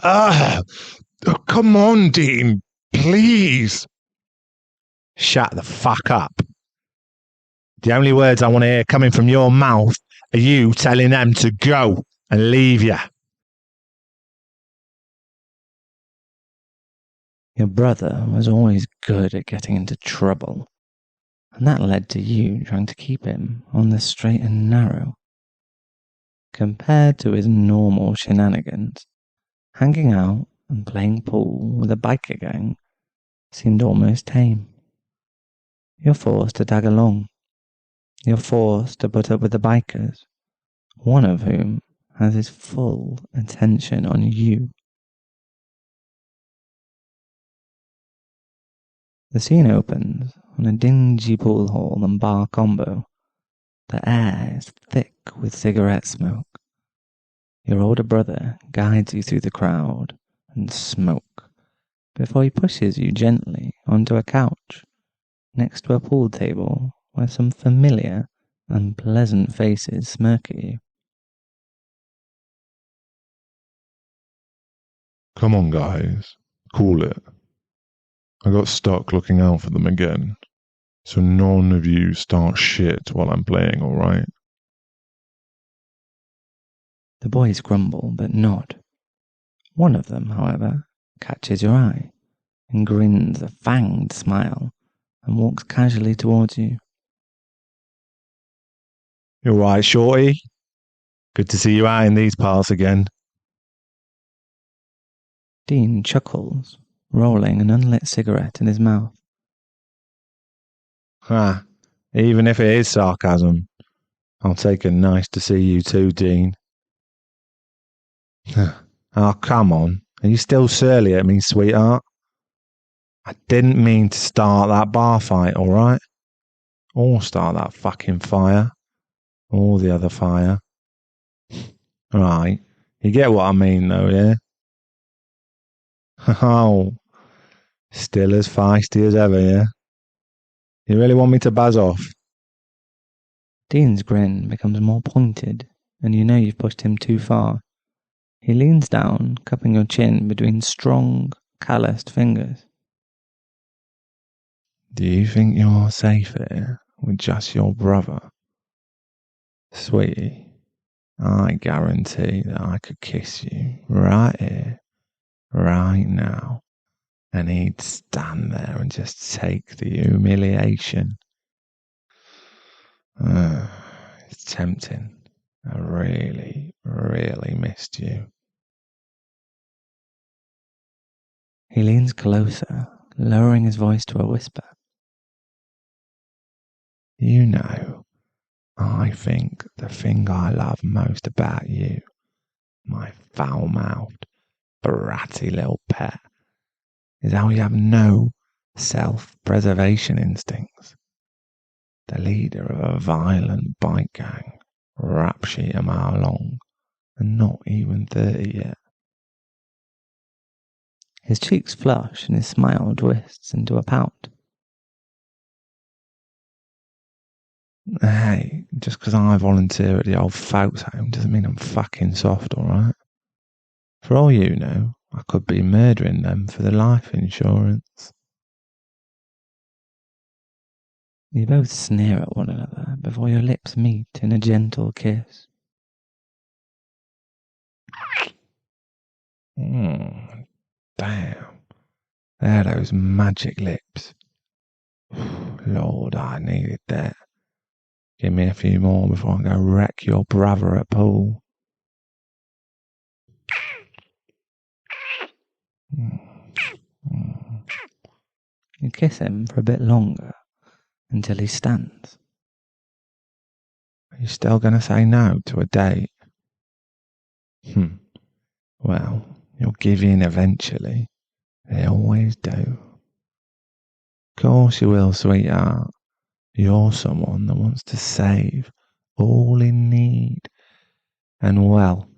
Ah, oh, come on, Dean, please. Shut the fuck up. The only words I want to hear coming from your mouth are you telling them to go and leave you. Your brother was always good at getting into trouble, and that led to you trying to keep him on the straight and narrow. Compared to his normal shenanigans, hanging out and playing pool with a biker gang seemed almost tame. You're forced to tag along. You're forced to put up with the bikers, one of whom has his full attention on you. The scene opens on a dingy pool hall and bar combo. The air is thick with cigarette smoke. Your older brother guides you through the crowd and smoke before he pushes you gently onto a couch next to a pool table where some familiar and pleasant faces smirk at you. Come on, guys. Call it. I got stuck looking out for them again. So none of you start shit while I'm playing, alright? The boys grumble but nod. One of them, however, catches your eye and grins a fanged smile and walks casually towards you. You alright, shorty? Good to see you out in these parts again. Dean chuckles, rolling an unlit cigarette in his mouth. Even if it is sarcasm, I'll take a nice to see you too, Dean. Oh, come on. Are you still surly at me, sweetheart? I didn't mean to start that bar fight, alright? Or start that fucking fire. Or the other fire. Right. You get what I mean, though, yeah? Oh. Still as feisty as ever, yeah? You really want me to buzz off? Dean's grin becomes more pointed, and you know you've pushed him too far. He leans down, cupping your chin between strong, calloused fingers. Do you think you're safe here with just your brother? Sweetie, I guarantee that I could kiss you right here, right now, and he'd stand there and just take the humiliation. It's tempting. I really, really missed you. He leans closer, lowering his voice to a whisper. You know, I think the thing I love most about you, my foul-mouthed, bratty little pet, is how you have no self-preservation instincts. The leader of a violent bike gang, rap sheet a mile long, and not even 30 yet. His cheeks flush and his smile twists into a pout. Hey, just because I volunteer at the old folks' home doesn't mean I'm fucking soft, alright? For all you know, I could be murdering them for the life insurance. You both sneer at one another before your lips meet in a gentle kiss. Damn. They're those magic lips. Lord, I needed that. Give me a few more before I go wreck your brother at pool. You kiss him for a bit longer, until he stands. Are you still going to say no to a date? Well, you'll give in eventually. They always do. Of course you will, sweetheart. You're someone that wants to save all in need. And well,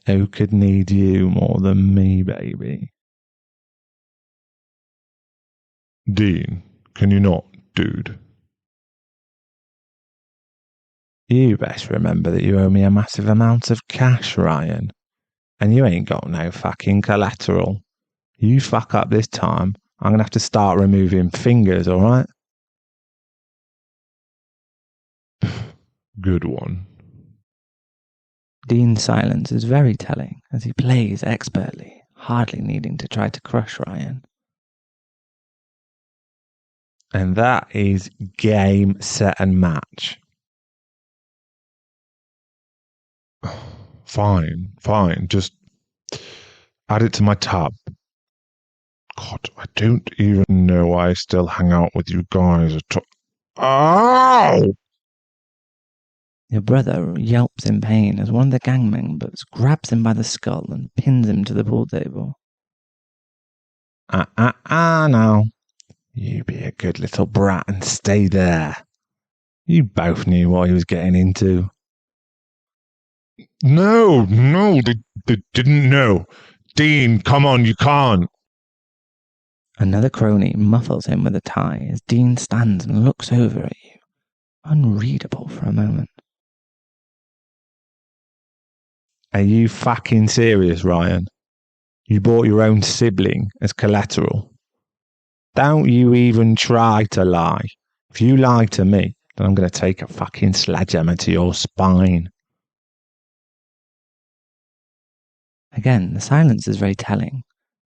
who could need you more than me, baby? Dean, can you not, dude? You best remember that you owe me a massive amount of cash, Ryan. And you ain't got no fucking collateral. You fuck up this time, I'm gonna have to start removing fingers, alright? Good one. Dean's silence is very telling as he plays expertly, hardly needing to try to crush Ryan. And that is game, set, and match. Fine. Just add it to my tab. God, I don't even know why I still hang out with you guys at all. Ow! Your brother yelps in pain as one of the gang members grabs him by the skull and pins him to the pool table. Now. You be a good little brat and stay there. You both knew what he was getting into. No, they didn't know. Dean, come on, you can't. Another crony muffles him with a tie as Dean stands and looks over at you, unreadable for a moment. Are you fucking serious, Ryan? You bought your own sibling as collateral. Don't you even try to lie. If you lie to me, then I'm going to take a fucking sledgehammer to your spine. Again, the silence is very telling,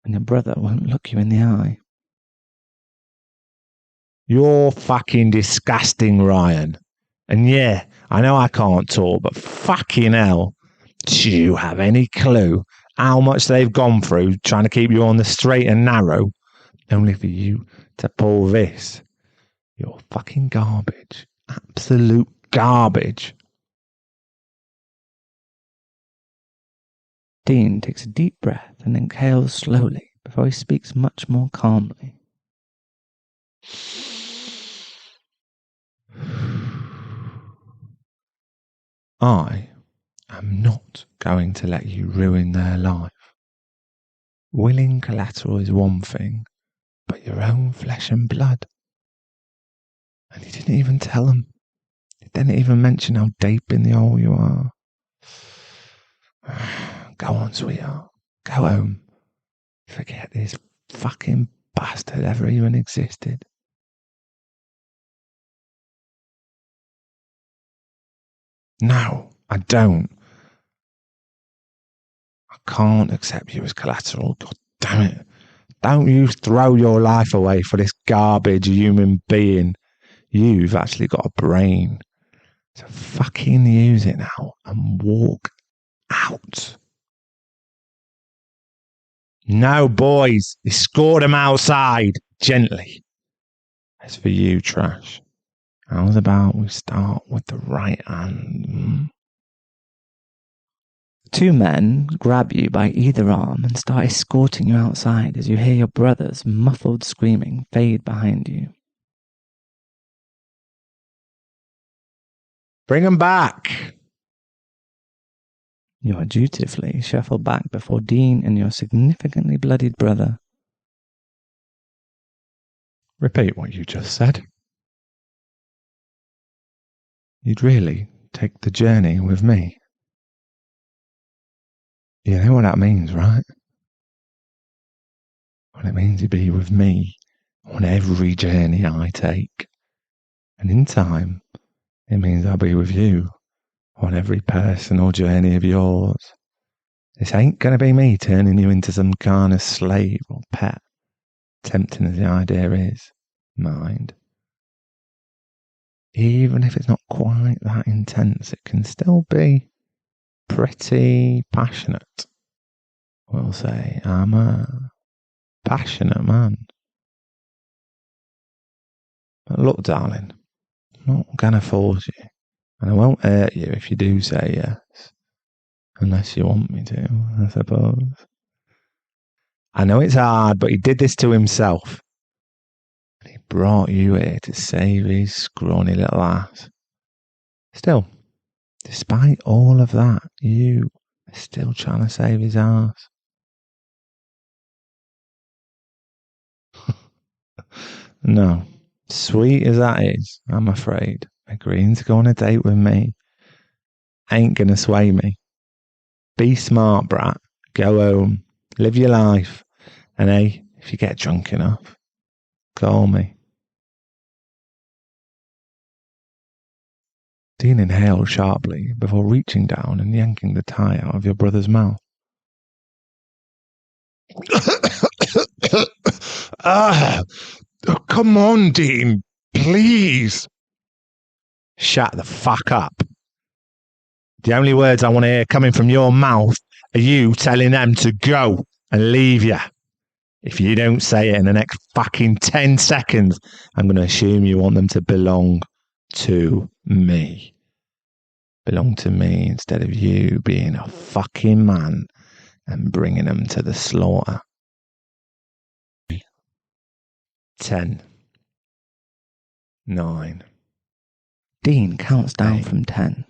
and your brother won't look you in the eye. You're fucking disgusting, Ryan. And yeah, I know I can't talk, but fucking hell. Do you have any clue how much they've gone through trying to keep you on the straight and narrow? Only for you to pull this. You're fucking garbage. Absolute garbage. Dean takes a deep breath and inhales slowly before he speaks much more calmly. I am not going to let you ruin their life. Willing collateral is one thing, but your own flesh and blood. And you didn't even tell them. You didn't even mention how deep in the hole you are. Go on, sweetheart. Go home. Forget this fucking bastard ever even existed. No, I don't. I can't accept you as collateral. God damn it. Don't you throw your life away for this garbage human being. You've actually got a brain. So fucking use it now and walk out. No, boys. Escort him outside. Gently. As for you, Trash, how's about we start with the right hand? Two men grab you by either arm and start escorting you outside as you hear your brother's muffled screaming fade behind you. Bring him back. You are dutifully shuffled back before Dean and your significantly bloodied brother. Repeat what you just said. You'd really take the journey with me. You know what that means, right? Well, it means you'd be with me on every journey I take. And in time, it means I'll be with you on every personal journey of yours. This ain't going to be me turning you into some kind of slave or pet, tempting as the idea is, mind. Even if it's not quite that intense, it can still be pretty passionate. We'll say I'm a passionate man. But look, darling, I'm not going to force you. And I won't hurt you if you do say yes. Unless you want me to, I suppose. I know it's hard, but he did this to himself. He brought you here to save his scrawny little ass. Still, despite all of that, you are still trying to save his ass. No, sweet as that is, I'm afraid, agreeing to go on a date with me ain't gonna sway me. Be smart, brat. Go home, live your life, and hey, if you get drunk enough, call me. Dean inhaled sharply before reaching down and yanking the tie out of your brother's mouth. Oh, come on, Dean, please. Shut the fuck up. The only words I want to hear coming from your mouth are you telling them to go and leave you. If you don't say it in the next fucking 10 seconds, I'm going to assume you want them to belong to me. Belong to me instead of you being a fucking man and bringing them to the slaughter. 10. 9. Dean counts down 8, from 10.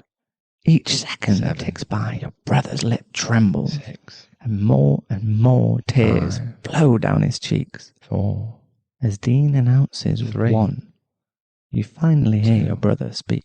Each second 7, that ticks by, your brother's lip trembles, 6, and more tears 5, flow down his cheeks. 4. As Dean announces 3, 1, you finally hear 2, your brother speak.